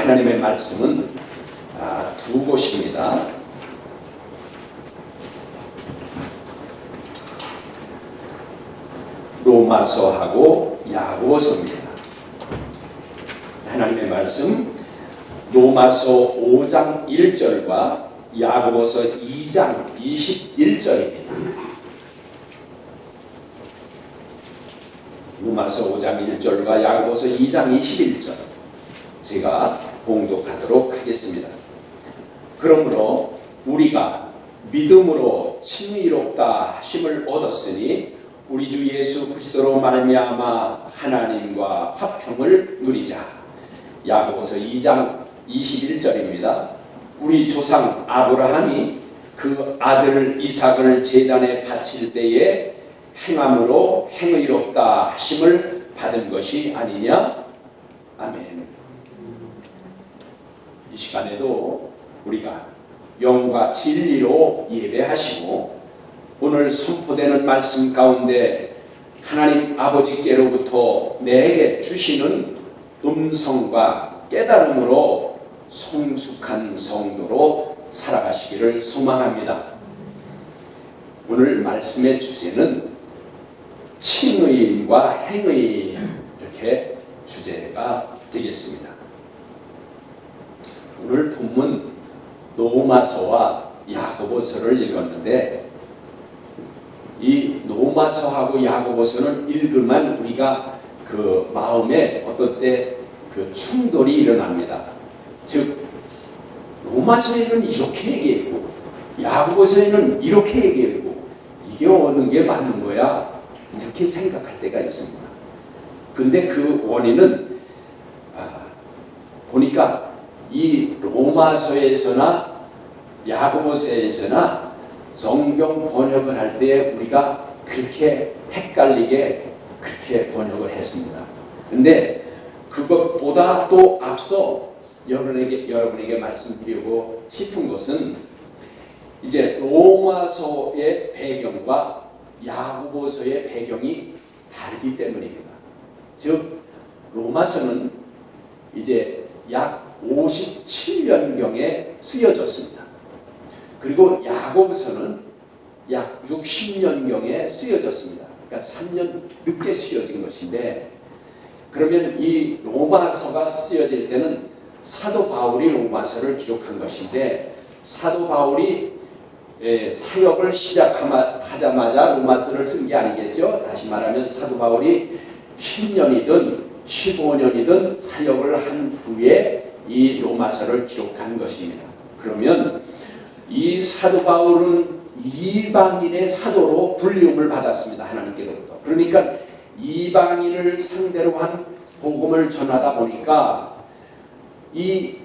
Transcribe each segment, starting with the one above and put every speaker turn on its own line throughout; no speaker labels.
하나님의 말씀은 두 곳입니다. 로마서하고 야고보서입니다. 하나님의 말씀 로마서 5장 1절과 야고보서 2장 21절입니다. 로마서 5장 1절과 야고보서 2장 21절 제가 봉독하도록 하겠습니다. 그러므로 우리가 믿음으로 칭의롭다 하심을 얻었으니 우리 주 예수 그리스도로 말미암아 하나님과 화평을 누리자. 야고보서 2장 21절입니다. 우리 조상 아브라함이 그 아들 이삭을 제단에 바칠 때에 행함으로 행의롭다 하심을 받은 것이 아니냐? 아멘. 이 시간에도 우리가 영과 진리로 예배하시고 오늘 선포되는 말씀 가운데 하나님 아버지께로부터 내게 주시는 음성과 깨달음으로 성숙한 성도로 살아가시기를 소망합니다. 오늘 말씀의 주제는 칭의인과 행의인, 이렇게 주제가 되겠습니다. 오늘 본문 로마서와 야고보서를 읽었는데 이 로마서하고 야고보서는 읽으면 우리가 그 마음에 어떤 때 그 충돌이 일어납니다. 즉 로마서에는 이렇게 얘기했고 야고보서에는 이렇게 얘기했고 이게 어느 게 맞는 거야? 이렇게 생각할 때가 있습니다. 근데 그 원인은 보니까 이 로마서에서나 야고보서에서나 성경 번역을 할 때 우리가 그렇게 헷갈리게 그렇게 번역을 했습니다. 근데 그것보다 또 앞서 여러분에게 말씀드리고 싶은 것은 이제 로마서의 배경과 야고보서의 배경이 다르기 때문입니다. 즉 로마서는 이제 약 57년경에 쓰여졌습니다. 그리고 야고보서는 약 60년경에 쓰여졌습니다. 그러니까 3년 늦게 쓰여진 것인데, 그러면 이 로마서가 쓰여질 때는 사도 바울이 로마서를 기록한 것인데, 사도 바울이 사역을 시작하자마자 로마서를 쓴 게 아니겠죠. 다시 말하면 사도 바울이 10년이든 15년이든 사역을 한 후에 이 로마서를 기록한 것입니다. 그러면 이 사도 바울은 이방인의 사도로 불리움을 받았습니다. 하나님께로부터. 그러니까 이방인을 상대로 한 복음을 전하다 보니까 이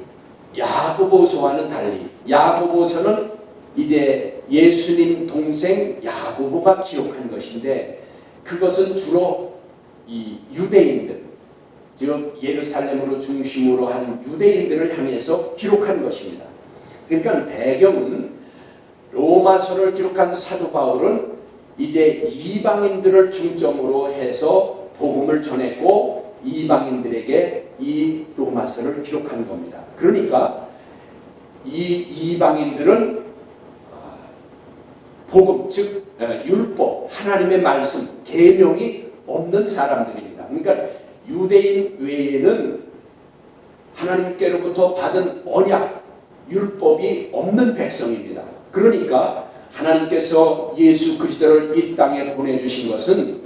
야고보서와는 달리 야고보서는 이제 예수님 동생 야고보가 기록한 것인데, 그것은 주로 이 유대인들, 즉 예루살렘으로 중심으로 한 유대인들을 향해서 기록한 것입니다. 그러니까 배경은 로마서를 기록한 사도 바울은 이제 이방인들을 중점으로 해서 복음을 전했고 이방인들에게 이 로마서를 기록한 겁니다. 그러니까 이 이방인들은 복음, 즉 율법, 하나님의 말씀, 계명이 없는 사람들입니다. 그러니까 유대인 외에는 하나님께로부터 받은 언약, 율법이 없는 백성입니다. 그러니까 하나님께서 예수 그리스도를 이 땅에 보내주신 것은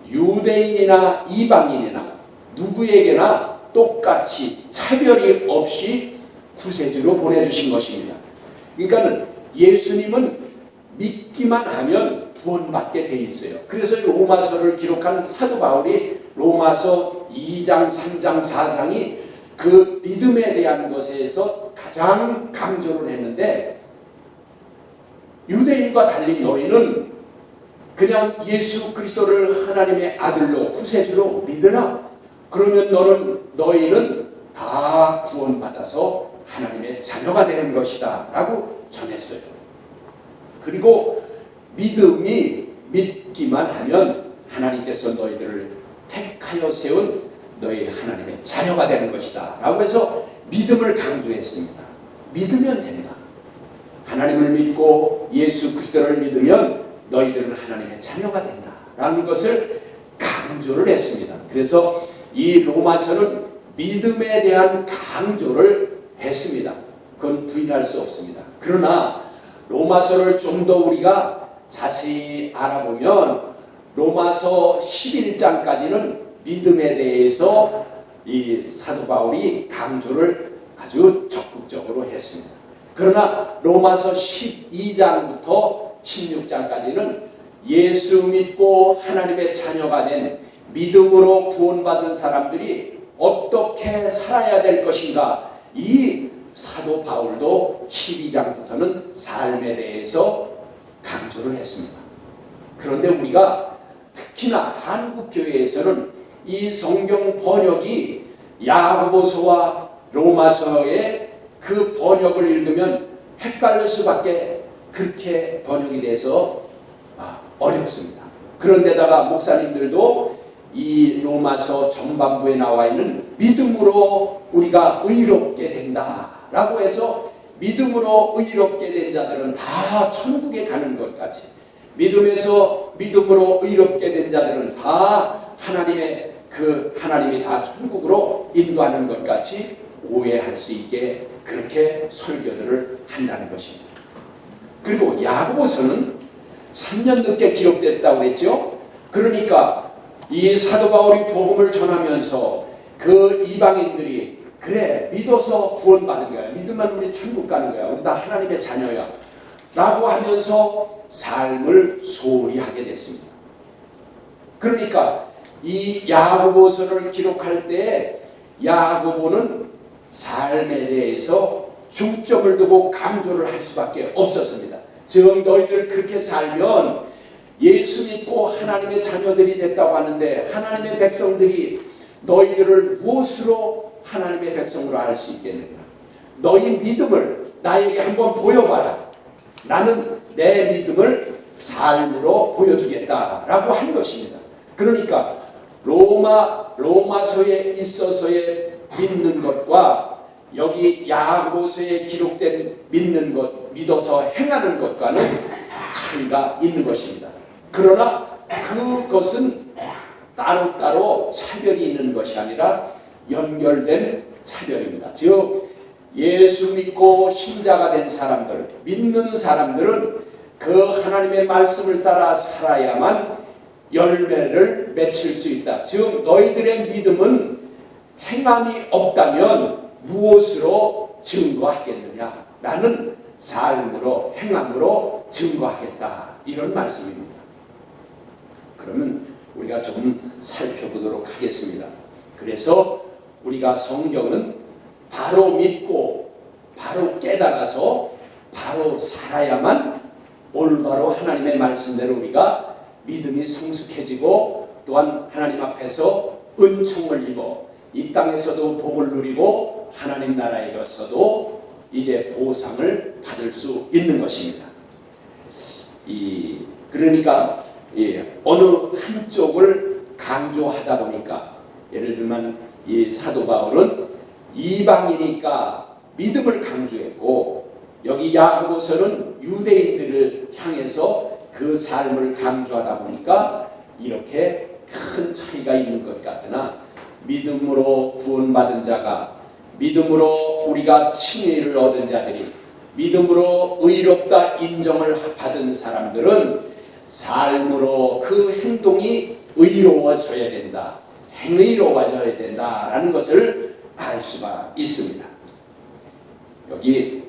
유대인이나 이방인이나 누구에게나 똑같이 차별이 없이 구세주로 보내주신 것입니다. 그러니까 예수님은 믿기만 하면 구원받게 돼 있어요. 그래서 로마서를 기록한 사도 바울이 로마서 2장, 3장, 4장이 그 믿음에 대한 것에서 가장 강조를 했는데, 유대인과 달리 너희는 그냥 예수 그리스도를 하나님의 아들로 구세주로 믿으라. 그러면 너희는 다 구원받아서 하나님의 자녀가 되는 것이다 라고 전했어요. 그리고 믿기만 하면 하나님께서 너희들을 택하여 세운 너희 하나님의 자녀가 되는 것이다 라고 해서 믿음을 강조했습니다. 믿으면 된다. 하나님을 믿고 예수 그리스도를 믿으면 너희들은 하나님의 자녀가 된다. 라는 것을 강조를 했습니다. 그래서 이 로마서는 믿음에 대한 강조를 했습니다. 그건 부인할 수 없습니다. 그러나 로마서를 좀 더 우리가 자세히 알아보면 로마서 11장까지는 믿음에 대해서 이 사도 바울이 강조를 아주 적극적으로 했습니다. 그러나 로마서 12장부터 16장까지는 예수 믿고 하나님의 자녀가 된 믿음으로 구원받은 사람들이 어떻게 살아야 될 것인가, 이 사도 바울도 12장부터는 삶에 대해서 강조를 했습니다. 그런데 우리가 특히나 한국교회에서는 이 성경 번역이 야고보서와 로마서의 그 번역을 읽으면 헷갈릴 수밖에, 그렇게 번역이 돼서 어렵습니다. 그런데다가 목사님들도 이 로마서 전반부에 나와 있는 믿음으로 우리가 의롭게 된다라고 해서 믿음으로 의롭게 된 자들은 다 천국에 가는 것 같이, 믿음에서 믿음으로 의롭게 된 자들은 다 하나님이 다 천국으로 인도하는 것 같이 오해할 수 있게 그렇게 설교들을 한다는 것입니다. 그리고 야고보서는 3년 늦게 기록됐다고 했죠. 그러니까 이 사도 바울이 복음을 전하면서 그 이방인들이 그래 믿어서 구원받은 거야, 믿으면 우리 천국 가는 거야, 우리 다 하나님의 자녀야 라고 하면서 삶을 소홀히 하게 됐습니다. 그러니까 이 야고보서를 기록할 때 야고보는 삶에 대해서 중점을 두고 강조를 할 수밖에 없었습니다. 즉 너희들 그렇게 살면 예수 믿고 하나님의 자녀들이 됐다고 하는데 하나님의 백성들이 너희들을 무엇으로 하나님의 백성으로 할 수 있겠느냐? 너희 믿음을 나에게 한번 보여봐라. 나는 내 믿음을 삶으로 보여주겠다라고 한 것입니다. 그러니까 로마서에 있어서의 믿는 것과 여기 야고보서에 기록된 믿는 것, 믿어서 행하는 것과는 차이가 있는 것입니다. 그러나 그것은 따로따로 차별이 있는 것이 아니라 연결된 차별입니다. 즉 예수 믿고 신자가 된 사람들, 믿는 사람들은 그 하나님의 말씀을 따라 살아야만 열매를 맺힐 수 있다. 즉 너희들의 믿음은 행함이 없다면 무엇으로 증거하겠느냐? 라는 삶으로, 행함으로 증거하겠다. 이런 말씀입니다. 그러면 우리가 좀 살펴보도록 하겠습니다. 그래서 우리가 성경은 바로 믿고 바로 깨달아서 바로 살아야만 올바로 하나님의 말씀대로 우리가 믿음이 성숙해지고 또한 하나님 앞에서 은총을 입어 이 땅에서도 복을 누리고 하나님 나라에 가서도 이제 보상을 받을 수 있는 것입니다. 그러니까 어느 한쪽을 강조하다 보니까, 예를 들면 이 사도 바울은 이방이니까 믿음을 강조했고, 여기 야고보서는 유대인들을 향해서 그 삶을 강조하다 보니까 이렇게 큰 차이가 있는 것 같으나, 믿음으로 구원받은 자가, 믿음으로 우리가 칭의를 얻은 자들이, 믿음으로 의롭다 인정을 받은 사람들은 삶으로 그 행동이 의로워져야 된다, 행의로워져야 된다라는 것을 알 수가 있습니다. 여기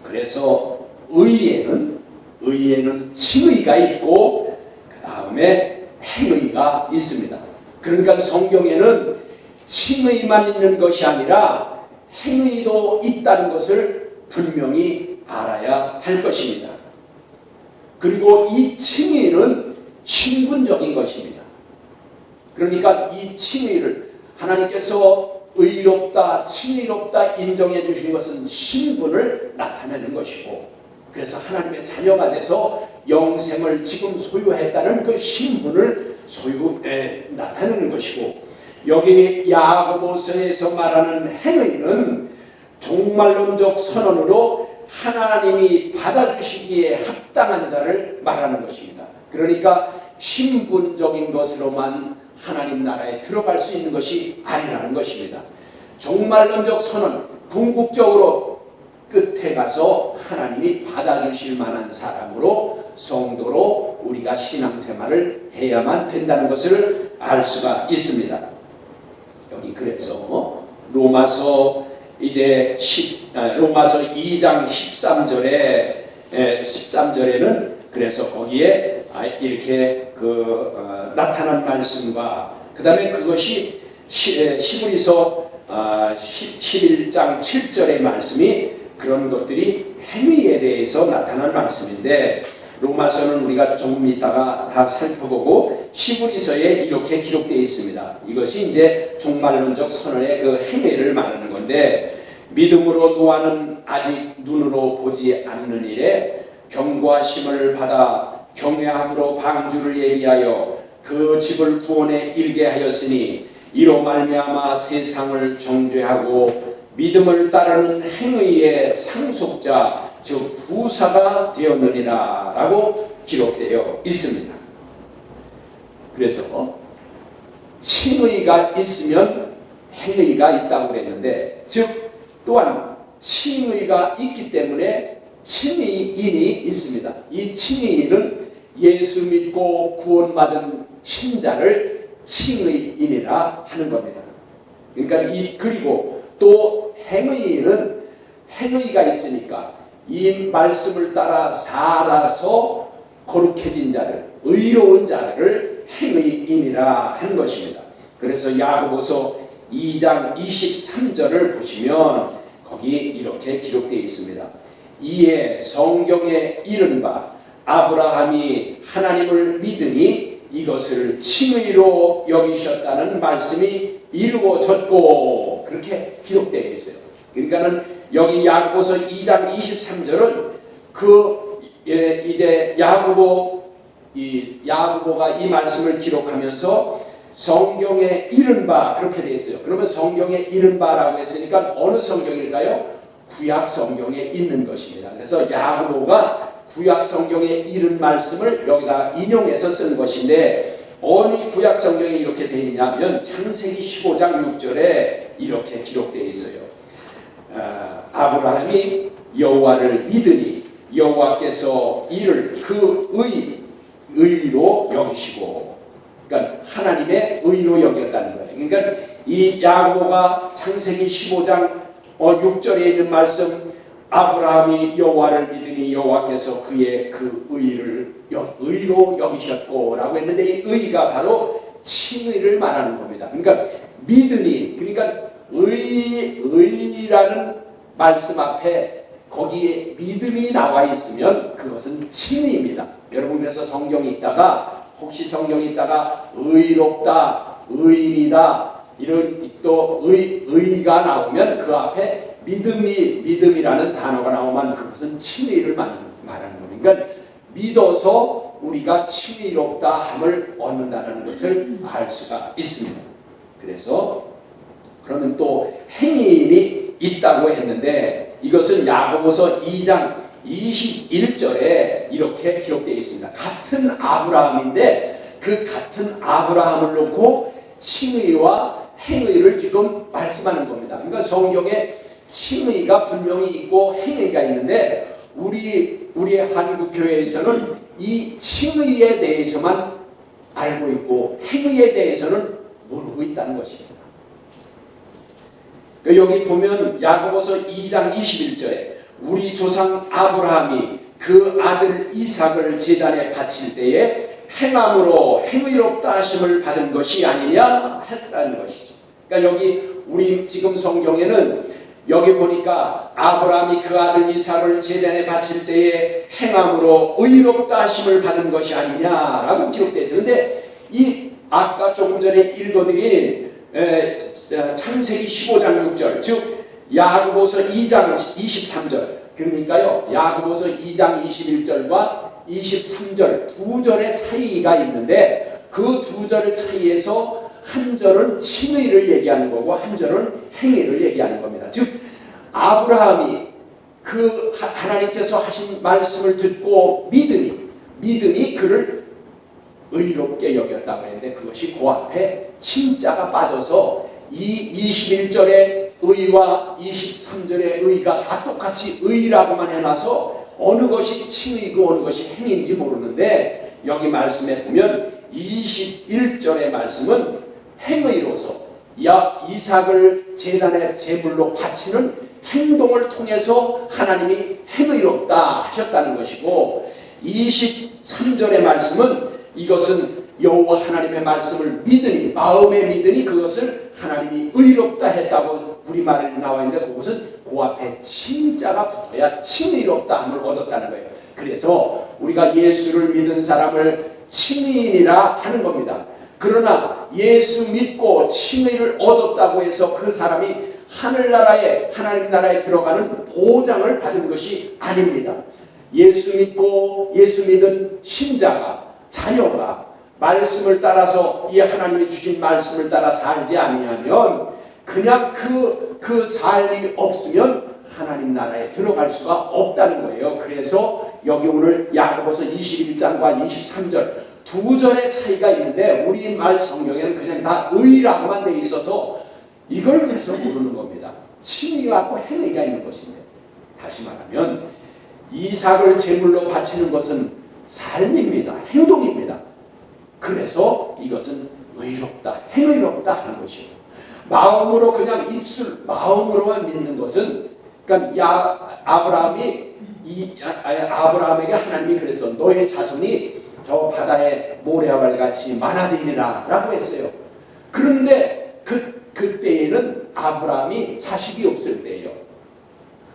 그래서 의에는 칭의가 있고 그 다음에 행의가 있습니다. 그러니까 성경에는 칭의만 있는 것이 아니라 행의도 있다는 것을 분명히 알아야 할 것입니다. 그리고 이 칭의는 신분적인 것입니다. 그러니까 이 칭의를 하나님께서 의롭다, 칭의롭다 인정해 주신 것은 신분을 나타내는 것이고, 그래서 하나님의 자녀가 돼서 영생을 지금 소유했다는 그 신분을 나타내는 것이고, 여기 야고보서에서 말하는 행의는 종말론적 선언으로 하나님이 받아주시기에 합당한 자를 말하는 것입니다. 그러니까 신분적인 것으로만 하나님 나라에 들어갈 수 있는 것이 아니라는 것입니다. 종말론적 선언, 궁극적으로 끝에 가서 하나님이 받아주실 만한 사람으로, 성도로 우리가 신앙생활을 해야만 된다는 것을 알 수가 있습니다. 여기 그래서 로마서 2장 13절에는 그래서 거기에 이렇게 나타난 말씀과 그 다음에 그것이 히브리서 11장 7절의 말씀이 그런 것들이 행위에 대해서 나타난 말씀인데, 로마서는 우리가 조금 이따가 다 살펴보고 히브리서에 이렇게 기록되어 있습니다. 이것이 이제 종말론적 선언의 그 행위를 말하는 건데, 믿음으로 노아는 아직 눈으로 보지 않는 일에 경고하심을 받아 경외함으로 방주를 예비하여 그 집을 구원에 이르게 하였으니 이로 말미암아 세상을 정죄하고 믿음을 따르는 행위의 상속자 즉 후사가 되었느니라 라고 기록되어 있습니다. 그래서 칭의가 있으면 행위가 있다고 그랬는데, 즉 또한 칭의가 있기 때문에 칭의인이 있습니다. 이 칭의인은 예수 믿고 구원받은 신자를 칭의인이라 하는 겁니다. 그러니까 그리고 또 행의인은 행의가 있으니까 이 말씀을 따라 살아서 거룩해진 자들, 의로운 자들을 행의인이라 하는 것입니다. 그래서 야고보서 2장 23절을 보시면 거기 이렇게 기록되어 있습니다. 이에 성경에 이른바 아브라함이 하나님을 믿으니 이것을 칭의로 여기셨다는 말씀이 이루어졌고, 그렇게 기록되어 있어요. 그러니까는 여기 야고보서 2장 23절은 이제 야고보가 이 말씀을 기록하면서 성경에 이른바 그렇게 되어 있어요. 그러면 성경에 이른바라고 했으니까 어느 성경일까요? 구약 성경에 있는 것입니다. 그래서 야고보가 구약 성경에 이른 말씀을 여기다 인용해서 쓴 것인데, 어느 구약 성경에 이렇게 되어 있냐면 창세기 15장 6절에 이렇게 기록되어 있어요. 아브라함이 여호와를 믿으니 여호와께서 이를 그 의로 여기시고, 그러니까 하나님의 의로 여겼다는 거예요. 그러니까 이 야고보가 창세기 15장 6절에 있는 말씀, 아브라함이 여호와를 믿으니 여호와께서 그의 그 의로 여기셨고 라고 했는데, 이 의가 바로 칭의를 말하는 겁니다. 그러니까 믿으니, 그러니까 의라는 말씀 앞에 거기에 믿음이 나와 있으면 그것은 칭의입니다. 여러분, 그래서 성경이 있다가 혹시 성경이 있다가 의롭다, 의인이다 이런 또 의가 나오면 그 앞에 믿음이라는 단어가 나오면 그것은 칭의를 말하는 겁니다. 그러니까 믿어서 우리가 칭의롭다 함을 얻는다는 것을 알 수가 있습니다. 그래서 그러면 또 행위인이 있다고 했는데, 이것은 야고보서 2장 21절에 이렇게 기록되어 있습니다. 같은 아브라함인데 그 같은 아브라함을 놓고 칭의와 행의를 지금 말씀하는 겁니다. 그러니까 성경에 칭의가 분명히 있고 행의가 있는데, 우리 한국 교회에서는 이 칭의에 대해서만 알고 있고 행의에 대해서는 모르고 있다는 것입니다. 여기 보면 야고보서 2장 21절에 우리 조상 아브라함이 그 아들 이삭을 제단에 바칠 때에 행함으로 행의롭다 하심을 받은 것이 아니냐 했다는 것이죠. 그러니까 여기 우리 지금 성경에는 여기 보니까 아브라함이 그 아들 이삭을 제단에 바칠 때에 행함으로 의롭다 하심을 받은 것이 아니냐라고 기록되어 있어요. 그런데 이 아까 조금 전에 읽어드린 창세기 15장 6절, 즉 야고보서 2장 23절, 그러니까요 야고보서 2장 21절과 23절 두 절의 차이가 있는데, 그 두 절의 차이에서 한 절은 칭의를 얘기하는 거고 한 절은 행위를 얘기하는 겁니다. 즉 아브라함이 그 하나님께서 하신 말씀을 듣고 믿음이 그를 의롭게 여겼다고 했는데 그것이 그 앞에 침자가 빠져서 이 21절의 의와 23절의 의가 다 똑같이 의라고만 해놔서 어느 것이 칭의고 어느 것이 행인지 모르는데 여기 말씀에 보면 21절의 말씀은 행의로서 이삭을 제단의 제물로 바치는 행동을 통해서 하나님이 행의롭다 하셨다는 것이고 23절의 말씀은 이것은 여호와 하나님의 말씀을 믿으니 마음에 믿으니 그것을 하나님이 의롭다 했다고 우리말에 나와 있는데 그것은 그 앞에 칭자가 붙어야 칭의롭다 함을 얻었다는 거예요. 그래서 우리가 예수를 믿은 사람을 칭의인이라 하는 겁니다. 그러나 예수 믿고 칭의를 얻었다고 해서 그 사람이 하늘나라에 하나님 나라에 들어가는 보장을 받은 것이 아닙니다. 예수 믿은 신자가 자녀가 말씀을 따라서 이 하나님이 주신 말씀을 따라 살지 아니하면 그냥 그 삶이 없으면 하나님 나라에 들어갈 수가 없다는 거예요. 그래서 여기 오늘 야고보서 21장과 23절 두 절의 차이가 있는데 우리말 성경에는 그냥 다 의라고만 돼 있어서 이걸 그래서 모르는 겁니다. 칭의가 있고 행의가 있는 것인데 다시 말하면 이삭을 제물로 바치는 것은 삶입니다. 행동입니다. 그래서 이것은 의롭다, 행의롭다 하는 것이고 마음으로 그냥 마음으로만 믿는 것은 그러니까 아브라함에게 하나님이 그랬어. 너의 자손이 저 바다의 모래알 같이 많아지리라 라고 했어요. 그런데 그때에는 아브라함이 자식이 없을 때예요.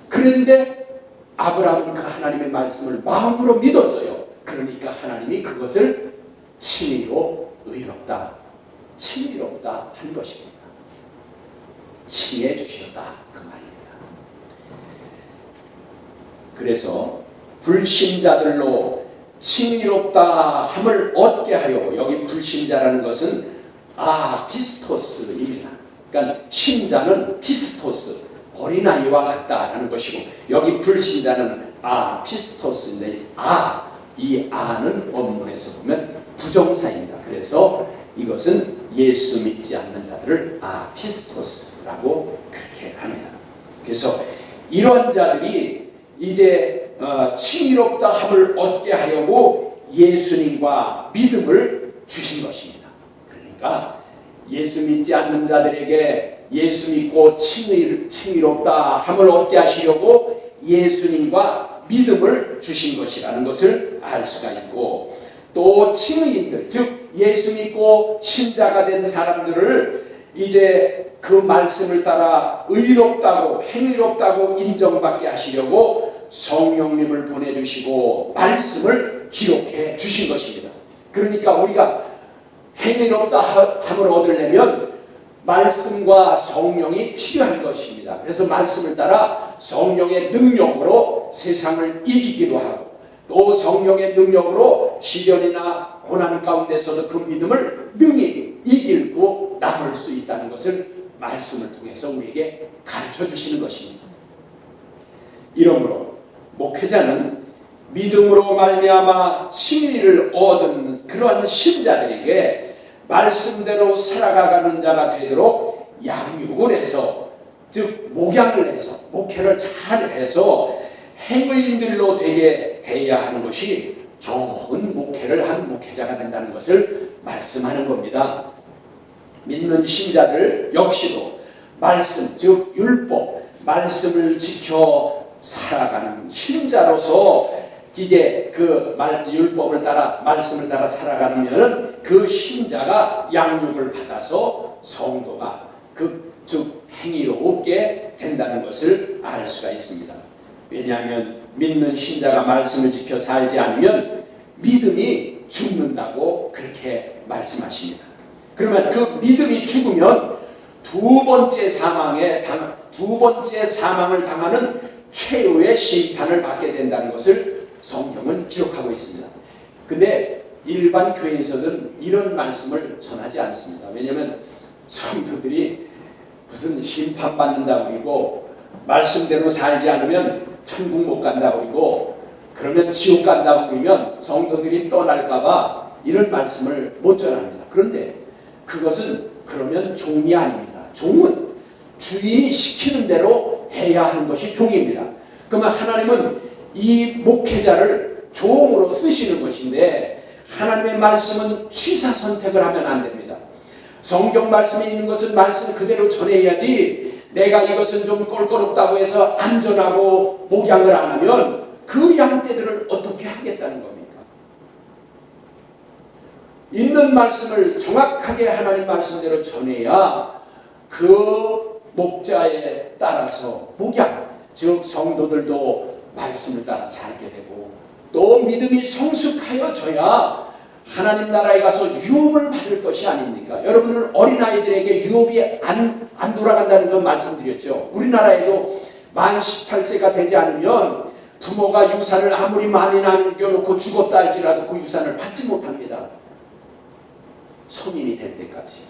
그런데 아브라함은 그 하나님의 말씀을 마음으로 믿었어요. 그러니까 하나님이 그것을 칭의로 의롭다 한 것입니다. 칭해 주셨다 그 말입니다. 그래서 불신자들로 칭의롭다 함을 얻게 하려고 여기 불신자라는 것은 피스토스입니다. 그러니까 신자는 피스토스 어린아이와 같다라는 것이고 여기 불신자는 피스토스인데 이 아는 원문에서 보면 부정사입니다. 그래서 이것은 예수 믿지 않는 자들을 피스토스라고 그렇게 합니다. 그래서 이러한 자들이 이제 칭의롭다 함을 얻게 하려고 예수님과 믿음을 주신 것입니다. 그러니까 예수 믿지 않는 자들에게 예수 믿고 칭의롭다 함을 얻게 하시려고 예수님과 믿음을 주신 것이라는 것을 알 수가 있고 또 칭의인들 즉 예수 믿고 신자가 된 사람들을 이제 그 말씀을 따라 의롭다고 행의롭다고 인정받게 하시려고 성령님을 보내주시고 말씀을 기록해 주신 것입니다. 그러니까 우리가 행의롭다 함을 얻으려면 말씀과 성령이 필요한 것입니다. 그래서 말씀을 따라 성령의 능력으로 세상을 이기기도 하고 또 성령의 능력으로 시련이나 고난 가운데서도 그 믿음을 능히 이기고 남을 수 있다는 것을 말씀을 통해서 우리에게 가르쳐 주시는 것입니다. 이러므로 목회자는 믿음으로 말미암아 칭의를 얻은 그러한 신자들에게 말씀대로 살아가는 자가 되도록 양육을 해서 즉 목양을 해서 목회를 잘 해서 행의인들로 되게 해야 하는 것이 좋은 목회를 한 목회자가 된다는 것을 말씀하는 겁니다. 믿는 신자들 역시도 말씀 즉 율법 말씀을 지켜 살아가는 신자로서 이제 그 율법을 따라 말씀을 따라 살아가면 그 신자가 양육을 받아서 성도가 즉 행위롭게 된다는 것을 알 수가 있습니다. 왜냐하면 믿는 신자가 말씀을 지켜 살지 않으면 믿음이 죽는다고 그렇게 말씀하십니다. 그러면 그 믿음이 죽으면 두 번째 사망을 당하는 최후의 심판을 받게 된다는 것을 성경은 기록하고 있습니다. 근데 일반 교회에서는 이런 말씀을 전하지 않습니다. 왜냐하면 성도들이 무슨 심판받는다고 그러고 말씀대로 살지 않으면 천국 못 간다고 그러고 그러면 지옥 간다고 그러면 성도들이 떠날까봐 이런 말씀을 못 전합니다. 그런데 그것은 그러면 종이 아닙니다. 종은 주인이 시키는 대로 해야 하는 것이 종입니다. 그러면 하나님은 이 목회자를 종으로 쓰시는 것인데 하나님의 말씀은 취사 선택을 하면 안 됩니다. 성경 말씀에 있는 것은 말씀 그대로 전해야지 내가 이것은 좀 껄끄럽다고 해서 안전하고 목양을 안 하면 그 양떼들을 어떻게 하겠다는 겁니까? 있는 말씀을 정확하게 하나님 말씀대로 전해야 그 목자에 따라서 목양, 즉 성도들도 말씀을 따라 살게 되고 또 믿음이 성숙하여져야 하나님 나라에 가서 유업을 받을 것이 아닙니까? 여러분들 어린아이들에게 유업이 안 돌아간다는 건 말씀드렸죠. 우리나라에도 만 18세가 되지 않으면 부모가 유산을 아무리 많이 남겨놓고 죽었다 할지라도 그 유산을 받지 못합니다. 성인이 될 때까지.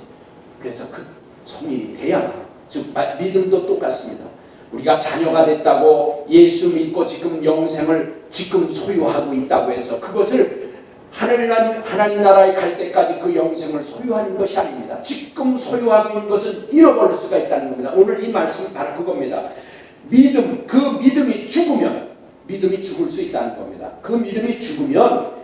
그래서 그 성인이 돼야만, 즉 믿음도 똑같습니다. 우리가 자녀가 됐다고 예수 믿고 지금 영생을 지금 소유하고 있다고 해서 그것을 하나님 나라에 갈 때까지 그 영생을 소유하는 것이 아닙니다. 지금 소유하고 있는 것은 잃어버릴 수가 있다는 겁니다. 오늘 이 말씀은 바로 그겁니다. 믿음, 그 믿음이 죽으면 믿음이 죽을 수 있다는 겁니다. 그 믿음이 죽으면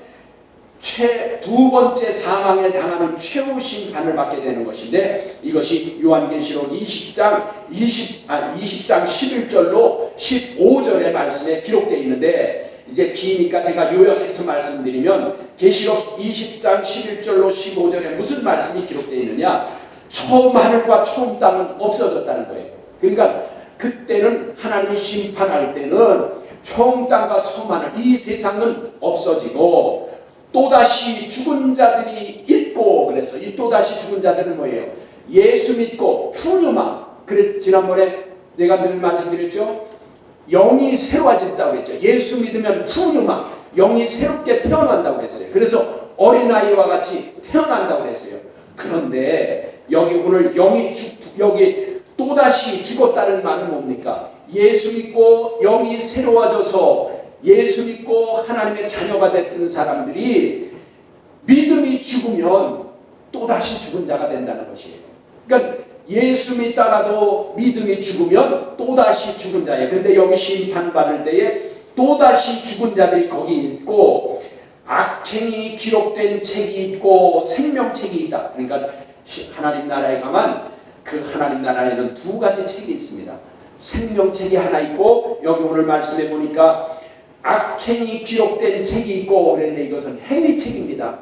두 번째 사망에 당하는 최후 심판을 받게 되는 것인데 이것이 요한계시록 20장 11절로 15절의 말씀에 기록되어 있는데 이제 기니까 제가 요약해서 말씀드리면 계시록 20장 11절로 15절에 무슨 말씀이 기록되어 있느냐, 처음 하늘과 처음 땅은 없어졌다는 거예요. 그러니까 그때는 하나님이 심판할 때는 처음 땅과 처음 하늘 이 세상은 없어지고 또다시 죽은 자들이 있고, 그래서 이 또다시 죽은 자들은 뭐예요? 예수 믿고 푸르마, 그래 지난번에 내가 늘 말씀드렸죠. 영이 새로워진다고 했죠. 예수 믿으면 푸르마, 영이 새롭게 태어난다고 했어요. 그래서 어린아이와 같이 태어난다고 했어요. 그런데 여기 오늘 여기 또다시 죽었다는 말은 뭡니까? 예수 믿고 영이 새로워져서 예수 믿고 하나님의 자녀가 됐던 사람들이 믿음이 죽으면 또다시 죽은 자가 된다는 것이에요. 그러니까 예수 믿다가도 믿음이 죽으면 또다시 죽은 자예요. 그런데 여기 심판받을 때에 또다시 죽은 자들이 거기 있고 악행이 기록된 책이 있고 생명책이 있다. 그러니까 하나님 나라에 가면 그 하나님 나라에는 두 가지 책이 있습니다. 생명책이 하나 있고 여기 오늘 말씀해 보니까 악행이 기록된 책이 있고 그런데 이것은 행위책입니다.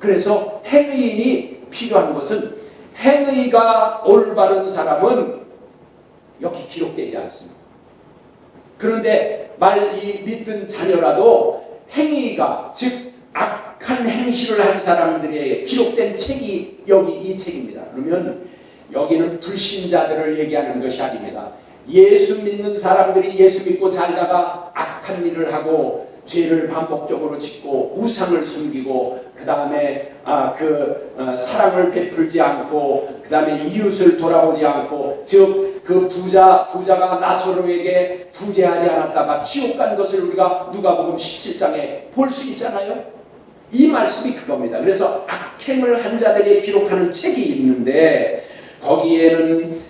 그래서 행위인이 필요한 것은 행위가 올바른 사람은 여기 기록되지 않습니다. 그런데 이 믿는 자녀라도 행위가 즉 악한 행실을 한 사람들의 기록된 책이 여기 이 책입니다. 그러면 여기는 불신자들을 얘기하는 것이 아닙니다. 예수 믿는 사람들이 예수 믿고 살다가 악한 일을 하고 죄를 반복적으로 짓고 우상을 숨기고 그 다음에 사랑을 베풀지 않고 그 다음에 이웃을 돌아보지 않고 즉 그 부자가 나사로에게 구제하지 않았다가 지옥 간 것을 우리가 누가복음 17장에 볼 수 있잖아요. 이 말씀이 그겁니다. 그래서 악행을 한 자들이 기록하는 책이 있는데 거기에는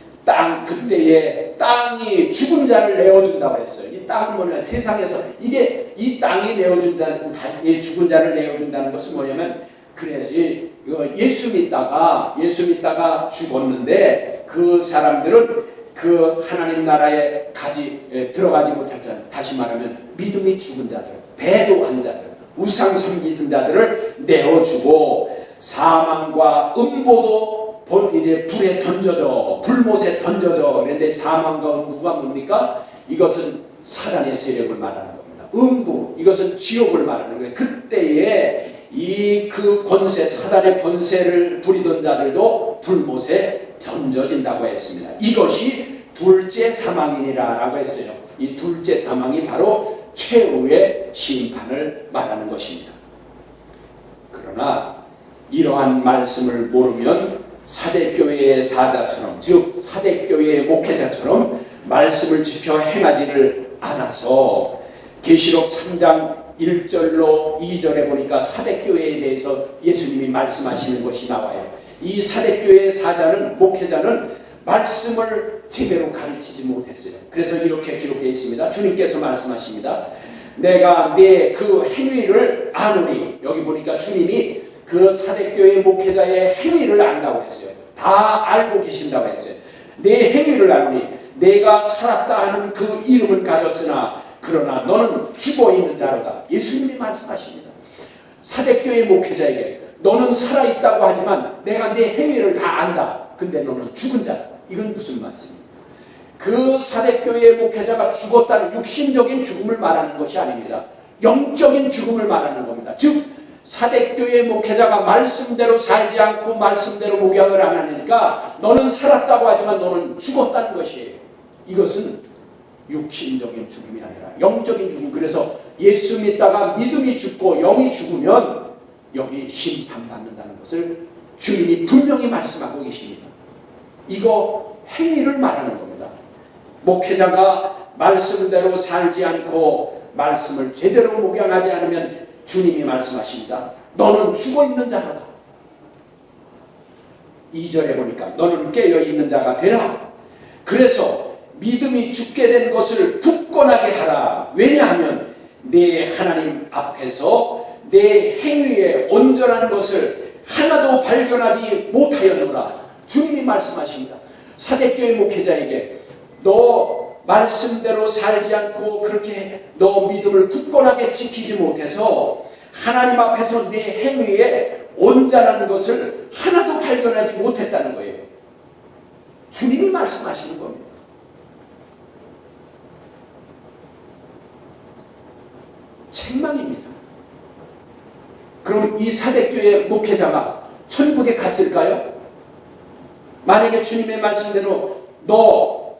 그때에 땅이 죽은 자를 내어준다고 했어요. 이 땅은 뭐냐면 세상에서 이 땅이 죽은 자를 내어준다는 것은 뭐냐면 예수 믿다가 죽었는데 그 사람들은 그 하나님 나라에 들어가지 못할 자, 다시 말하면 믿음이 죽은 자들, 배도한 자들, 우상 섬기는 자들을 내어주고 사망과 음보도 이제 불에 던져져, 불못에 던져져. 그런데 사망과 음부가 뭡니까? 이것은 사단의 세력을 말하는 겁니다. 음부, 이것은 지옥을 말하는 거예요. 그때에 그 권세, 사단의 권세를 부리던 자들도 불못에 던져진다고 했습니다. 이것이 둘째 사망이니라 라고 했어요. 이 둘째 사망이 바로 최후의 심판을 말하는 것입니다. 그러나 이러한 말씀을 모르면 사대교회의 사자처럼, 즉 사대교회의 목회자처럼 말씀을 지켜 행하지를 않아서 계시록 3장 1절로 2절에 보니까 사대교회에 대해서 예수님이 말씀하시는 것이 나와요. 이 사대교회의 사자는, 목회자는 말씀을 제대로 가르치지 못했어요. 그래서 이렇게 기록되어 있습니다. 주님께서 말씀하십니다. 내가 내 그 행위를 아노니. 여기 보니까 주님이 그 사대교회 목회자의 행위를 안다고 했어요. 다 알고 계신다고 했어요. 내 행위를 아노니. 내가 살았다 하는 그 이름을 가졌으나 그러나 너는 죽어있는 자로다. 예수님이 말씀하십니다. 사대교회 목회자에게 너는 살아있다고 하지만 내가 내 행위를 다 안다. 근데 너는 죽은 자다. 이건 무슨 말씀입니까? 그 사대교회 목회자가 죽었다는 육신적인 죽음을 말하는 것이 아닙니다. 영적인 죽음을 말하는 겁니다. 즉 사대교회 목회자가 말씀대로 살지 않고 말씀대로 목양을 안 하니까 너는 살았다고 하지만 너는 죽었다는 것이에요. 이것은 육신적인 죽음이 아니라 영적인 죽음. 그래서 예수 믿다가 믿음이 죽고 영이 죽으면 여기 심판받는다는 것을 주님이 분명히 말씀하고 계십니다. 이거 행위를 말하는 겁니다. 목회자가 말씀대로 살지 않고 말씀을 제대로 목양하지 않으면 주님이 말씀하십니다. 너는 죽어있는 자라다. 2절에 보니까 너는 깨어있는 자가 되라. 그래서 믿음이 죽게 된 것을 굳건하게 하라. 왜냐하면 내 하나님 앞에서 내 행위에 온전한 것을 하나도 발견하지 못하였노라. 주님이 말씀하십니다. 사대교회 목회자에게 너 말씀대로 살지 않고 그렇게 너 믿음을 굳건하게 지키지 못해서 하나님 앞에서 네 행위에 온전한 것을 하나도 발견하지 못했다는 거예요. 주님이 말씀하시는 겁니다. 책망입니다. 그럼 이 사대교회 목회자가 천국에 갔을까요? 만약에 주님의 말씀대로 너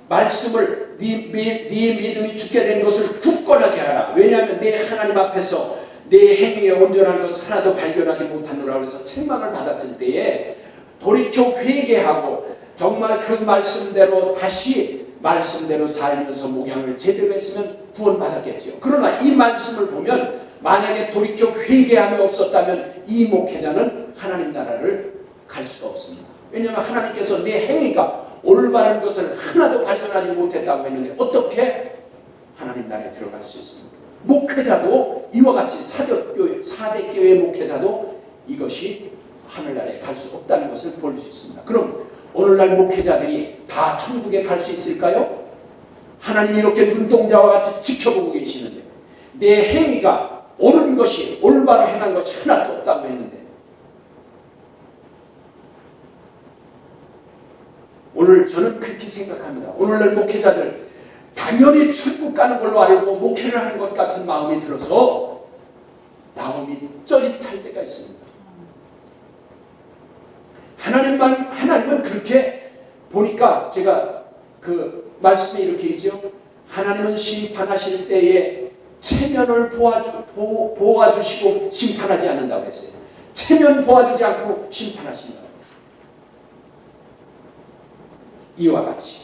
말씀을 네 믿음이 죽게 된 것을 굳건하게 하라. 왜냐하면 내 하나님 앞에서 내 행위에 온전한 것을 하나도 발견하지 못하노라. 그래서 책망을 받았을 때에 돌이켜 회개하고 정말 그 말씀대로 다시 말씀대로 살면서 목양을 제대로 했으면 구원받았겠죠. 그러나 이 말씀을 보면 만약에 돌이켜 회개함이 없었다면 이 목회자는 하나님 나라를 갈 수가 없습니다. 왜냐하면 하나님께서 내 행위가 올바른 것을 하나도 발견하지 못했다고 했는데 어떻게 하나님 나라에 들어갈 수 있습니까? 목회자도 이와 같이 사대교회 목회자도 이것이 하늘나라에 갈 수 없다는 것을 볼 수 있습니다. 그럼 오늘날 목회자들이 다 천국에 갈 수 있을까요? 하나님이 이렇게 눈동자와 같이 지켜보고 계시는데 내 행위가 옳은 것이 올바로 행한 것이 하나도 없다고 했는데 오늘 저는 그렇게 생각합니다. 오늘날 목회자들 당연히 천국 가는 걸로 알고 목회를 하는 것 같은 마음이 들어서 마음이 쩌릿할 때가 있습니다. 하나님은 그렇게 보니까 제가 그 말씀에 이렇게 있죠. 하나님은 심판하실 때에 체면을 보아주시고 심판하지 않는다고 했어요. 체면 보아주지 않고 심판하신다고 했어요. 이와 같이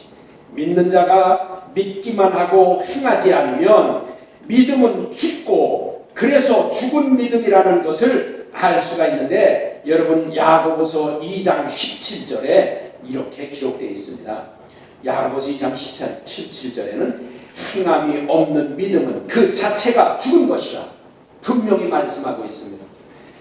믿는 자가 믿기만 하고 행하지 않으면 믿음은 죽고 그래서 죽은 믿음이라는 것을 알 수가 있는데 여러분 야고보서 2장 17절에 이렇게 기록되어 있습니다. 야고보서 2장 17절에는 행함이 없는 믿음은 그 자체가 죽은 것이라 분명히 말씀하고 있습니다.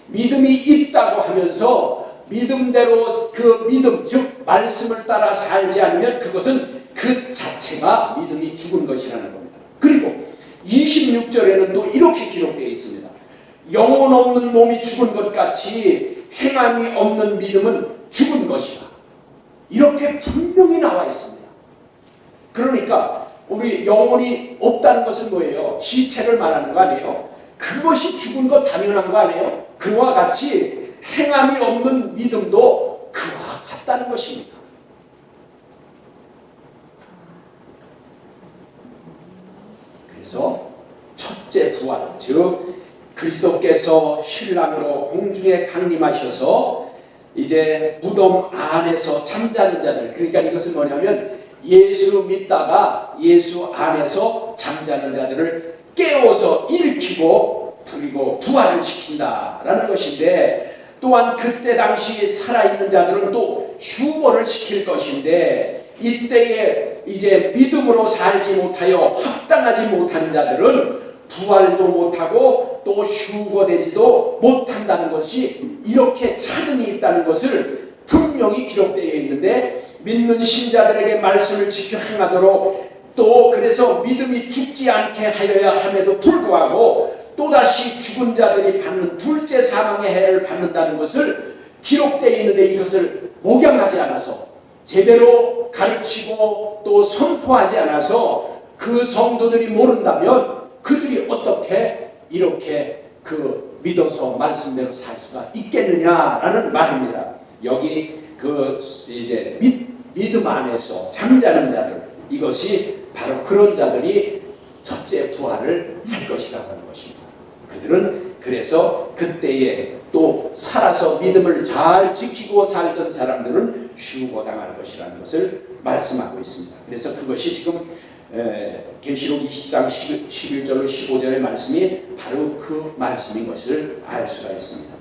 믿음이 있다고 하면서 믿음대로 그 믿음 즉 말씀을 따라 살지 않으면 그것은 그 자체가 믿음이 죽은 것이라는 겁니다. 그리고 26절에는 또 이렇게 기록되어 있습니다. 영혼 없는 몸이 죽은 것 같이 행함이 없는 믿음은 죽은 것이라 이렇게 분명히 나와 있습니다. 그러니까 우리 영혼이 없다는 것은 뭐예요? 시체를 말하는 거 아니에요? 그것이 죽은 것 당연한 거 아니에요? 그와 같이 행함이 없는 믿음도 그와 같다는 것입니다. 그래서 첫째 부활, 즉 그리스도께서 신랑으로 공중에 강림하셔서 이제 무덤 안에서 잠자는 자들, 그러니까 이것은 뭐냐면 예수 믿다가 예수 안에서 잠자는 자들을 깨워서 일으키고 그리고 부활을 시킨다라는 것인데, 또한 그때 당시 살아있는 자들은 또 휴거를 시킬 것인데, 이때에 이제 믿음으로 살지 못하여 합당하지 못한 자들은 부활도 못하고 또 휴거되지도 못한다는 것이 이렇게 차등이 있다는 것을 분명히 기록되어 있는데, 믿는 신자들에게 말씀을 지켜 행하도록 또 그래서 믿음이 죽지 않게 하여야 함에도 불구하고 또다시 죽은 자들이 받는 둘째 사망의 해를 받는다는 것을 기록되어 있는데, 이것을 목양하지 않아서 제대로 가르치고 또 선포하지 않아서 그 성도들이 모른다면 그들이 어떻게 이렇게 그 믿어서 말씀대로 살 수가 있겠느냐라는 말입니다. 여기 그 이제 믿음 안에서 잠자는 자들, 이것이 바로 그런 자들이 첫째 부활을 할 것이라고 하는 것입니다. 그들은 그래서 그때에 또 살아서 믿음을 잘 지키고 살던 사람들은 휴거당할 것이라는 것을 말씀하고 있습니다. 그래서 그것이 지금 계시록 20장 11절로 15절의 말씀이 바로 그 말씀인 것을 알 수가 있습니다.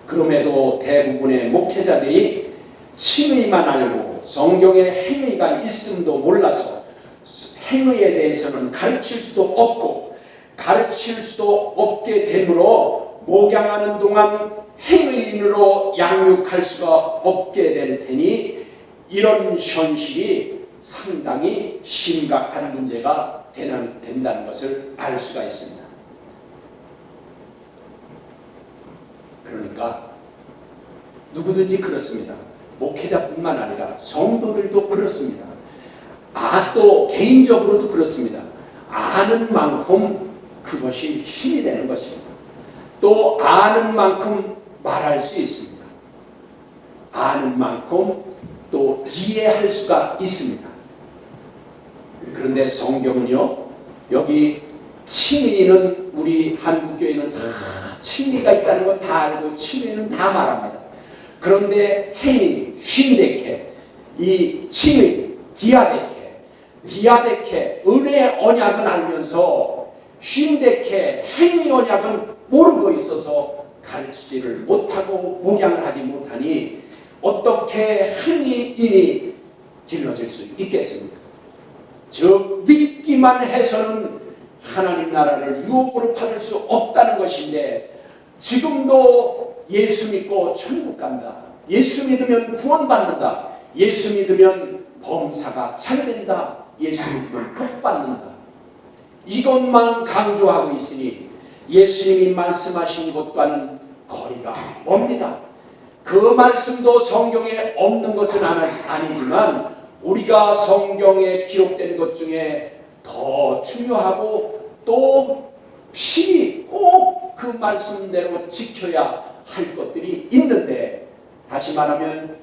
그럼에도 대부분의 목회자들이 칭의만 알고 성경에 행의가 있음도 몰라서 행의에 대해서는 가르칠 수도 없고 가르칠 수도 없게 되므로 목양하는 동안 행의인으로 양육할 수가 없게 될 테니, 이런 현실이 상당히 심각한 문제가 된다는 것을 알 수가 있습니다. 그러니까 누구든지 그렇습니다. 목회자뿐만 아니라 성도들도 그렇습니다. 또 개인적으로도 그렇습니다. 아는 만큼 그것이 힘이 되는 것입니다. 또 아는 만큼 말할 수 있습니다. 아는 만큼 또 이해할 수가 있습니다. 그런데 성경은요, 여기 칭의는 우리 한국교회는 다 칭의가 있다는 건 다 알고 칭의는 다 말합니다. 그런데 행위, 쉰데케, 이 칭의, 디아데케, 은혜의 언약은 알면서 쉰데케, 행위 언약은 모르고 있어서 가르치지를 못하고 목양을 하지 못하니 어떻게 행위인이 길러질 수 있겠습니까? 즉 믿기만 해서는 하나님 나라를 유업으로 받을 수 없다는 것인데, 지금도 예수 믿고 천국 간다, 예수 믿으면 구원받는다, 예수 믿으면 범사가 잘 된다, 예수 믿으면 복 받는다, 이것만 강조하고 있으니 예수님이 말씀하신 것과는 거리가 멉니다. 그 말씀도 성경에 없는 것은 아니지만 우리가 성경에 기록된 것 중에 더 중요하고 또 필히 꼭 그 말씀대로 지켜야 할 것들이 있는데, 다시 말하면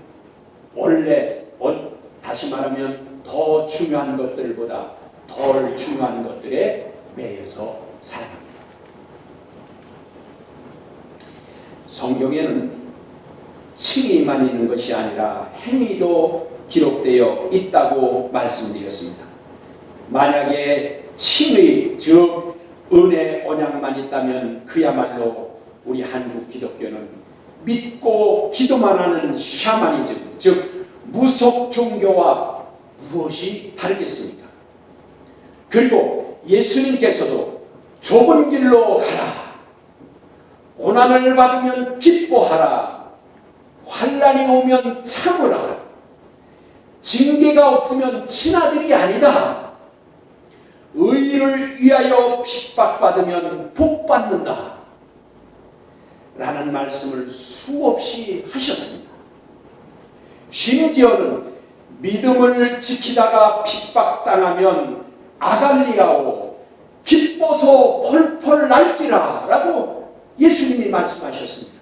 더 중요한 것들보다 덜 중요한 것들에 매여서 살아갑니다. 성경에는 칭의만 있는 것이 아니라 행위도 기록되어 있다고 말씀드렸습니다. 만약에 칭의, 즉 은혜 언약만 있다면 그야말로 우리 한국 기독교는 믿고 기도만 하는 샤머니즘, 즉 무속 종교와 무엇이 다르겠습니까? 그리고 예수님께서도 좁은 길로 가라, 고난을 받으면 기뻐하라, 환난이 오면 참으라, 징계가 없으면 친아들이 아니다, 의를 위하여 핍박받으면 복받는다 라는 말씀을 수없이 하셨습니다. 심지어는 믿음을 지키다가 핍박당하면 아갈리아오 기뻐서 펄펄 날뛰라 라고 예수님이 말씀하셨습니다.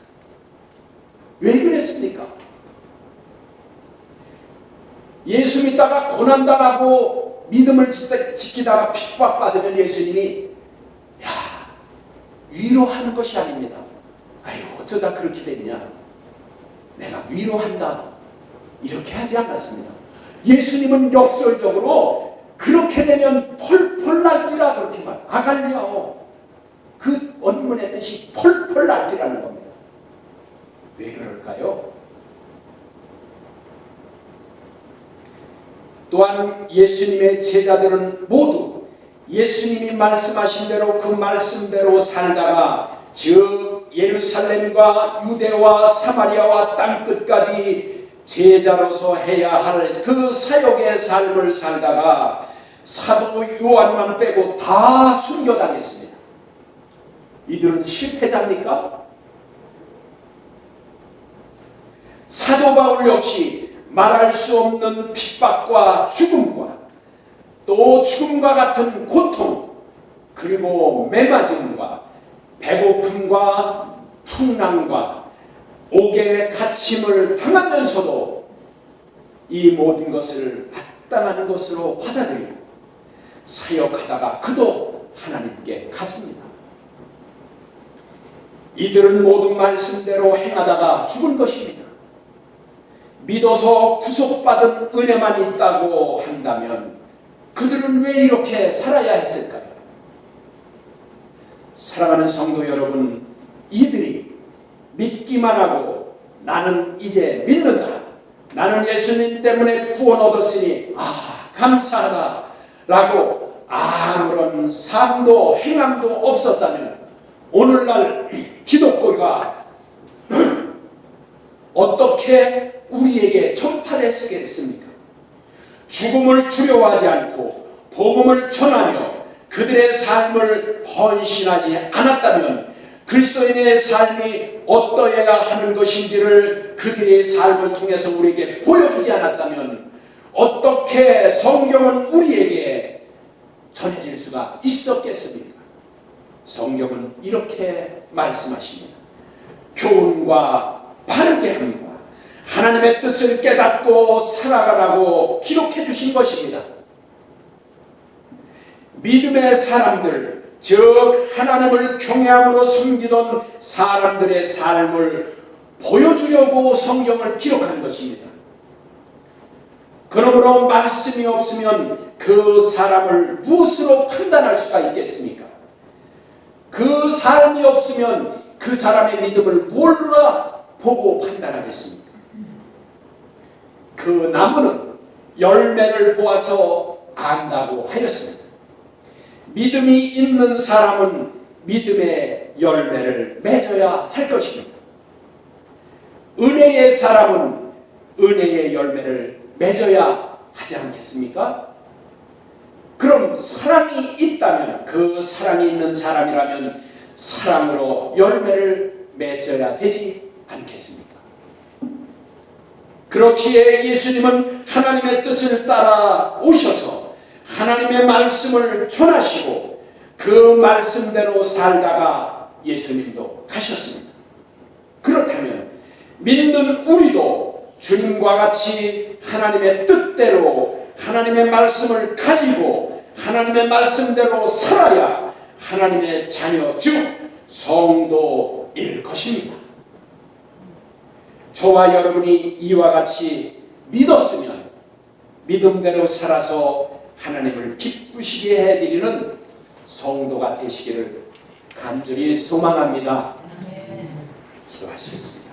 왜 그랬습니까? 예수 믿다가 고난당하고 믿음을 지키다가 핍박받으면 예수님이 위로하는 것이 아닙니다. 아유 어쩌다 그렇게 됐냐, 내가 위로한다. 이렇게 하지 않았습니다. 예수님은 역설적으로 그렇게 되면 펄펄 날뛰라 그렇게 말. 아갈리아오. 그 원문의 뜻이 펄펄 날뛰라는 겁니다. 왜 그럴까요? 또한 예수님의 제자들은 모두 예수님이 말씀하신 대로 그 말씀대로 살다가 즉 예루살렘과 유대와 사마리아와 땅끝까지 제자로서 해야 할 그 사역의 삶을 살다가 사도 요한만 빼고 다 순교당했습니다. 이들은 실패자입니까? 사도 바울 역시 말할 수 없는 핍박과 죽음과 또 죽음과 같은 고통 그리고 매맞음과 배고픔과 풍랑과 옥에 갇힘을 당하면서도 이 모든 것을 마땅한 것으로 받아들이고 사역하다가 그도 하나님께 갔습니다. 이들은 모든 말씀대로 행하다가 죽은 것입니다. 믿어서 구속받은 은혜만 있다고 한다면 그들은 왜 이렇게 살아야 했을까요? 사랑하는 성도 여러분, 이들이 믿기만 하고 나는 이제 믿는다. 나는 예수님 때문에 구원 얻었으니 감사하다 라고 아무런 삶도 행함도 없었다면 오늘날 기독교가 어떻게 우리에게 전파됐겠습니까? 죽음을 두려워하지 않고 복음을 전하며 그들의 삶을 헌신하지 않았다면 그리스도인의 삶이 어떠해야 하는 것인지를 그들의 삶을 통해서 우리에게 보여주지 않았다면 어떻게 성경은 우리에게 전해질 수가 있었겠습니까? 성경은 이렇게 말씀하십니다. 교훈과 바르게 함과 하나님의 뜻을 깨닫고 살아가라고 기록해 주신 것입니다. 믿음의 사람들, 즉 하나님을 경외함으로 섬기던 사람들의 삶을 보여주려고 성경을 기록한 것입니다. 그러므로 말씀이 없으면 그 사람을 무엇으로 판단할 수가 있겠습니까? 그 삶이 없으면 그 사람의 믿음을 뭘로 보고 판단하겠습니까? 그 나무는 열매를 보아서 안다고 하였습니다. 믿음이 있는 사람은 믿음의 열매를 맺어야 할 것입니다. 은혜의 사람은 은혜의 열매를 맺어야 하지 않겠습니까? 그럼 사랑이 있다면 그 사랑이 있는 사람이라면 사랑으로 열매를 맺어야 되지 않겠습니까? 그렇기에 예수님은 하나님의 뜻을 따라 오셔서 하나님의 말씀을 전하시고 그 말씀대로 살다가 예수님도 가셨습니다. 그렇다면 믿는 우리도 주님과 같이 하나님의 뜻대로 하나님의 말씀을 가지고 하나님의 말씀대로 살아야 하나님의 자녀 즉 성도일 것입니다. 저와 여러분이 이와 같이 믿었으면 믿음대로 살아서 하나님을 기쁘시게 해드리는 성도가 되시기를 간절히 소망합니다. 기도하시겠습니다.